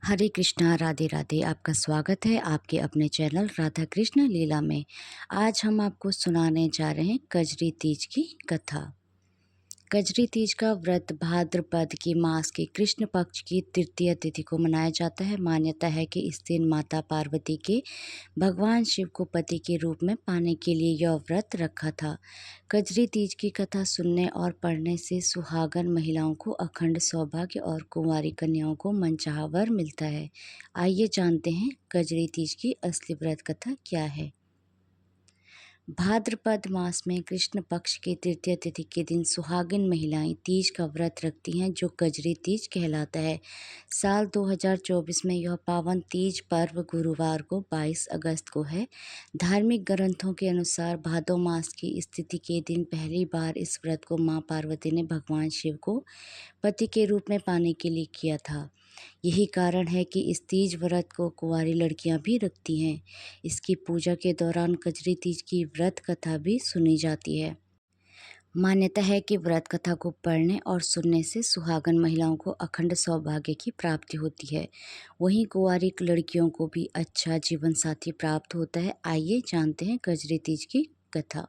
हरे कृष्णा राधे राधे। आपका स्वागत है आपके अपने चैनल राधा कृष्ण लीला में। आज हम आपको सुनाने जा रहे हैं कजरी तीज की कथा। कजरी तीज का व्रत भाद्रपद की मास के कृष्ण पक्ष की तृतीय तिथि को मनाया जाता है। मान्यता है कि इस दिन माता पार्वती के भगवान शिव को पति के रूप में पाने के लिए यह व्रत रखा था। कजरी तीज की कथा सुनने और पढ़ने से सुहागन महिलाओं को अखंड सौभाग्य और कुंवारी कन्याओं को मनचाहा वर मिलता है। आइए जानते हैं कजरी तीज की असली व्रत कथा क्या है। भाद्रपद मास में कृष्ण पक्ष की तृतीय तिथि के दिन सुहागिन महिलाएं तीज का व्रत रखती हैं, जो कजरी तीज कहलाता है। साल 2024 में यह पावन तीज पर्व गुरुवार को 22 अगस्त को है। धार्मिक ग्रंथों के अनुसार भादो मास की स्थिति के दिन पहली बार इस व्रत को मां पार्वती ने भगवान शिव को पति के रूप में पाने के लिए किया था। यही कारण है कि इस तीज व्रत को कुंवारी लड़कियां भी रखती हैं। इसकी पूजा के दौरान कजरी तीज की व्रत कथा भी सुनी जाती है। मान्यता है कि व्रत कथा को पढ़ने और सुनने से सुहागन महिलाओं को अखंड सौभाग्य की प्राप्ति होती है। वहीं कुंवारी लड़कियों को भी अच्छा जीवन साथी प्राप्त होता है। आइए जानते हैं कजरी तीज की कथा।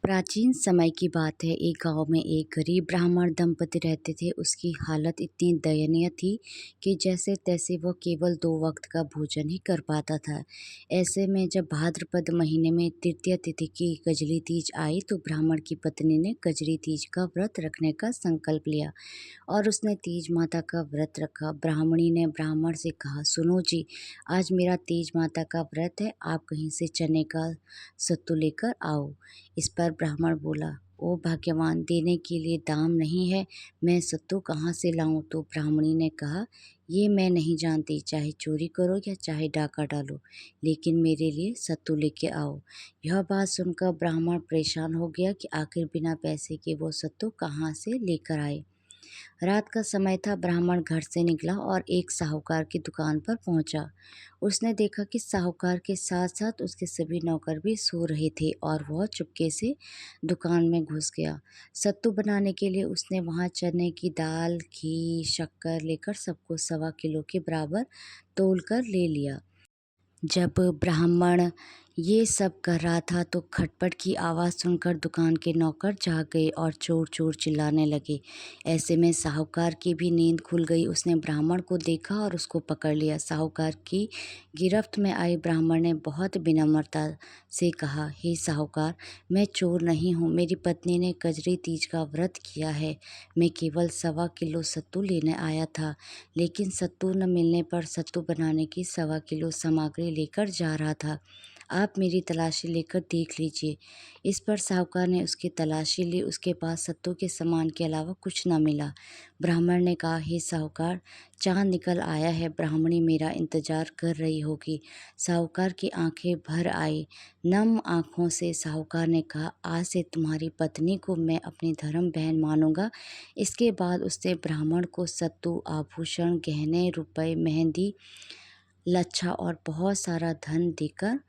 प्राचीन समय की बात है। एक गांव में एक गरीब ब्राह्मण दंपति रहते थे। उसकी हालत इतनी दयनीय थी कि जैसे तैसे वह केवल 2 वक्त का भोजन ही कर पाता था। ऐसे में जब भाद्रपद महीने में तृतीय तिथि की कजरी तीज आई तो ब्राह्मण की पत्नी ने कजरी तीज का व्रत रखने का संकल्प लिया और उसने तीज माता का व्रत रखा। ब्राह्मणी ने ब्राह्मण से कहा, सुनो जी, आज मेरा तीज माता का व्रत है, आप कहीं से चने का सत्तू लेकर आओ। इस पर ब्राह्मण बोला, ओ भाग्यवान, देने के लिए दाम नहीं है, मैं सत्तू कहाँ से लाऊं? तो ब्राह्मणी ने कहा, ये मैं नहीं जानती, चाहे चोरी करो या चाहे डाका डालो, लेकिन मेरे लिए सत्तू लेके आओ। यह बात सुनकर ब्राह्मण परेशान हो गया कि आखिर बिना पैसे के वो सत्तू कहाँ से लेकर आए। रात का समय था। ब्राह्मण घर से निकला और एक साहूकार की दुकान पर पहुंचा। उसने देखा कि साहूकार के साथ साथ उसके सभी नौकर भी सो रहे थे और वह चुपके से दुकान में घुस गया। सत्तू बनाने के लिए उसने वहां चने की दाल, घी, शक्कर लेकर सबको 1.25 किलो के बराबर तोल कर ले लिया। जब ब्राह्मण ये सब कर रहा था तो खटपट की आवाज़ सुनकर दुकान के नौकर जाग गए और चोर चोर चिल्लाने लगे। ऐसे में साहूकार की भी नींद खुल गई। उसने ब्राह्मण को देखा और उसको पकड़ लिया। साहूकार की गिरफ्त में आए ब्राह्मण ने बहुत विनम्रता से कहा, हे साहूकार, मैं चोर नहीं हूँ, मेरी पत्नी ने कजरी तीज का व्रत किया है। मैं केवल 1.25 किलो सत्तू लेने आया था, लेकिन सत्तू न मिलने पर सत्तू बनाने की 1.25 किलो सामग्री लेकर जा रहा था। आप मेरी तलाशी लेकर देख लीजिए। इस पर साहूकार ने उसकी तलाशी ली। उसके पास सत्तू के सामान के अलावा कुछ न मिला। ब्राह्मण ने कहा, हे साहूकार, चांद निकल आया है, ब्राह्मणी मेरा इंतजार कर रही होगी। साहूकार की आंखें भर आई। नम आंखों से साहूकार ने कहा, आज से तुम्हारी पत्नी को मैं अपनी धर्म बहन मानूंगा। इसके बाद उसने ब्राह्मण को सत्तू, आभूषण, गहने, रुपए, मेहंदी, लच्छा और बहुत सारा धन देकर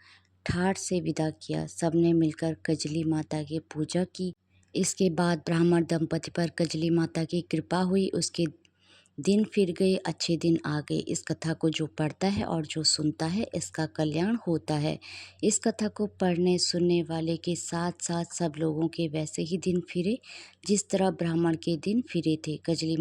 ठाठ से विदा किया। सबने मिलकर कजली माता की पूजा की। इसके बाद ब्राह्मण दंपति पर कजली माता की कृपा हुई। उसके दिन फिर गए, अच्छे दिन आ गए। इस कथा को जो पढ़ता है और जो सुनता है, इसका कल्याण होता है। इस कथा को पढ़ने सुनने वाले के साथ साथ सब लोगों के वैसे ही दिन फिरे जिस तरह ब्राह्मण के दिन फिरे थे। कजली